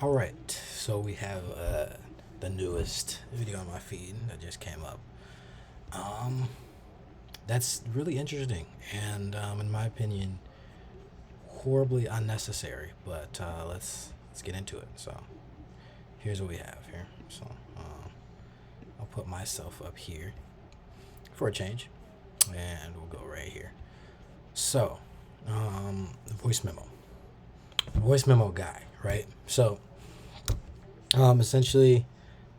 All right, so we have the newest video on my feed that just came up. Um, that's really interesting, and in my opinion, horribly unnecessary. But let's get into it. So here's what we have here. So I'll put myself up here for a change, and we'll go right here. So, voice memo, voice memo guy, right? So, essentially,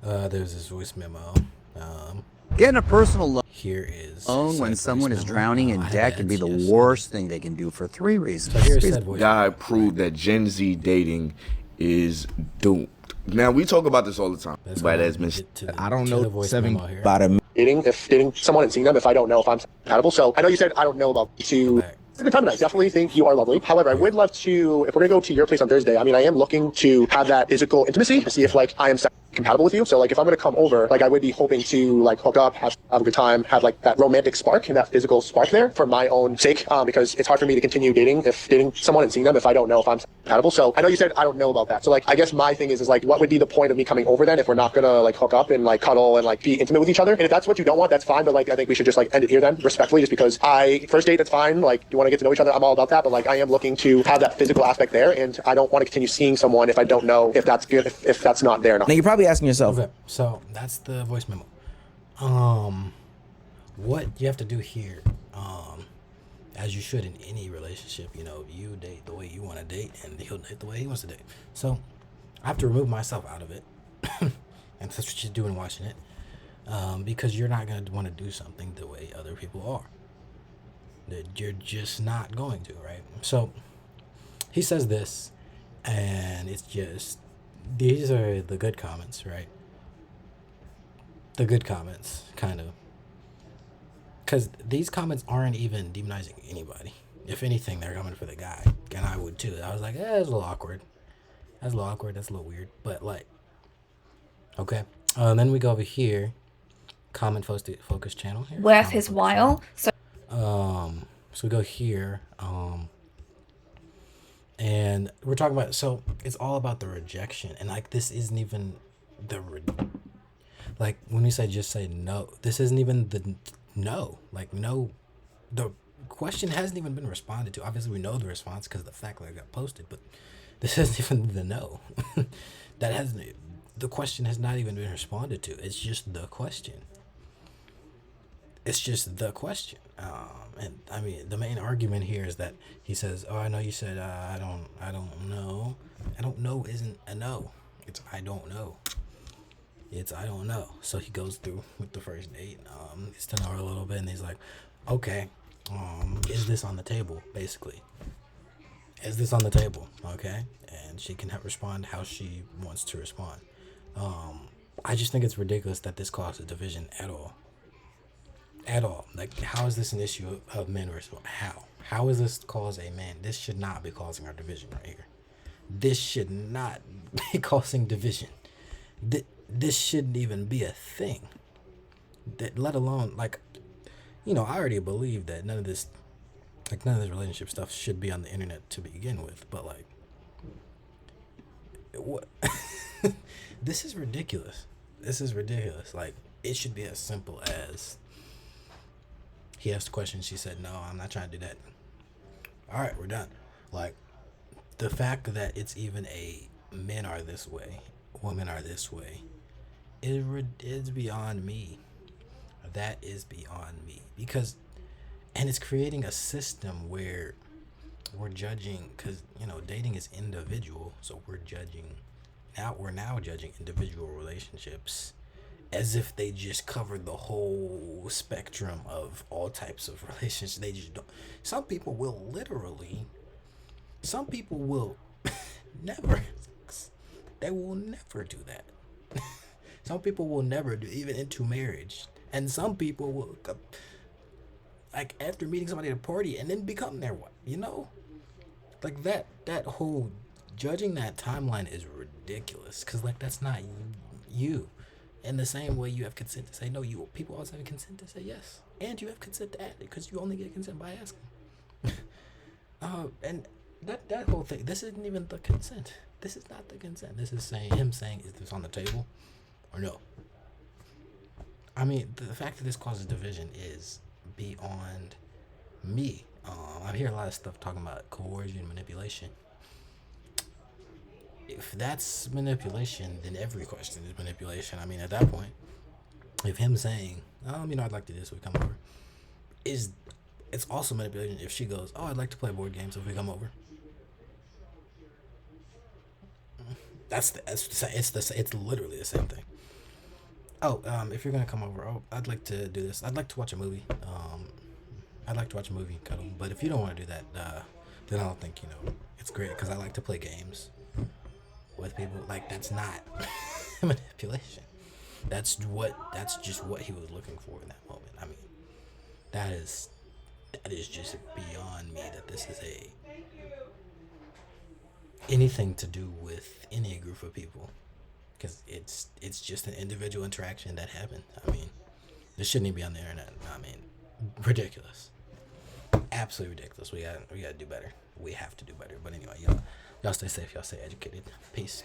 there's this voice memo. Um, Getting a personal Here is loan when said someone voice is memo. drowning in I have debt can be ads, the yes. worst thing they can do for three reasons. So here's said voice Guy memo. proved that Gen Z dating is doomed. Now we talk about this all the time. Let's But go as been get to I don't to know the voice seven memo here. about a dating someone and seeing them if I don't know if I'm compatible. So I know you said I don't know about to. Back. It's a good time tonight. Definitely think you are lovely. However, I would love to, if we're gonna go to your place on Thursday, I mean, I am looking to have that physical intimacy to see if like I am compatible with you. So like if I'm gonna come over, like I would be hoping to like hook up, have a good time, have like that romantic spark and that physical spark there for my own sake. Because it's hard for me to continue dating someone and seeing them if I don't know if I'm compatible. So I know you said I don't know about that. So like I guess my thing is like what would be the point of me coming over then if we're not gonna like hook up and like cuddle and like be intimate with each other? And if that's what you don't want, that's fine. But like I think we should just like end it here then, respectfully, just because first date, that's fine. Like you want to get to know each other, I'm all about that. But like I am looking to have that physical aspect there, and I don't want to continue seeing someone if I don't know if that's good, if that's not there. Now you're probably asking yourself, Okay, so that's the voice memo. What you have to do here, as you should in any relationship, you date the way you want to date, and he'll date the way he wants to date. So I have to remove myself out of it, and that's what you're doing watching it, because you're not gonna want to do something the way other people are. That you're just not going to, right? So he says this, and it's just these are the good comments, right? The good comments, kind of. Because these comments aren't even demonizing anybody. If anything, they're coming for the guy. And I would too. I was like, that's a little awkward. That's a little awkward. That's a little weird. But, like, okay. Then we go over here. Comment focus channel here. Worth Comment his focus while. So channel. So we go here. And we're talking about, so it's all about the rejection. And, like, this isn't even like when we say just say no, this isn't even the no. Like no, the question hasn't even been responded to. Obviously, we know the response because of the fact that it got posted, but this isn't even the no. That hasn't. The question has not even been responded to. It's just the question. It's just the question. And I mean, the main argument here is that he says, "Oh, I know you said I don't know. I don't know isn't a no. It's I don't know." It's I don't know. So he goes through with the first date. He's to know her a little bit, and he's like, okay, is this on the table? Basically, is this on the table? Okay, and she can respond how she wants to respond. I just think it's ridiculous that this causes division at all. At all. Like, how is this an issue of men versus women? How is this cause a man? This should not be causing our division right here. This should not be causing division. This shouldn't even be a thing. That let alone like, I already believe that none of this relationship stuff should be on the internet to begin with. But like, what? This is ridiculous. This is ridiculous. Like, it should be as simple as he asked a question. She said, "No, I'm not trying to do that." All right, we're done. Like, the fact that it's even a men are this way, women are this way, is beyond me. That is beyond me and it's creating a system where we're judging because dating is individual, so we're now judging individual relationships as if they just cover the whole spectrum of all types of relationships. They just don't. Some people will never. They will never do that. Some people will never do, even into marriage. And some people will, like, after meeting somebody at a party and then become their wife, Like, that whole, judging that timeline is ridiculous. Because, like, that's not you. In the same way you have consent to say no, people also have consent to say yes. And you have consent to ask, because you only get consent by asking. And that whole thing, this isn't even the consent. This is not the consent. This is him saying, is this on the table or no? I mean, the fact that this causes division is beyond me. I hear a lot of stuff talking about coercion, manipulation. If that's manipulation, then every question is manipulation. I mean, at that point, if him saying, I'd like to do this, we come over, it's also manipulation if she goes, I'd like to play board games if we come over. It's literally the same thing. If you're gonna come over, I'd like to do this. I'd like to watch a movie. I'd like to watch a movie and cuddle. But if you don't want to do that, then I don't think it's great because I like to play games with people. Like, that's not manipulation. That's just what he was looking for in that moment. I mean, that is just beyond me that this is anything to do with any group of people, because it's just an individual interaction that happened. I mean, this shouldn't even be on the internet. I mean, ridiculous, absolutely ridiculous. We gotta do better. We have to do better. But anyway, y'all stay safe. Y'all stay educated. Peace.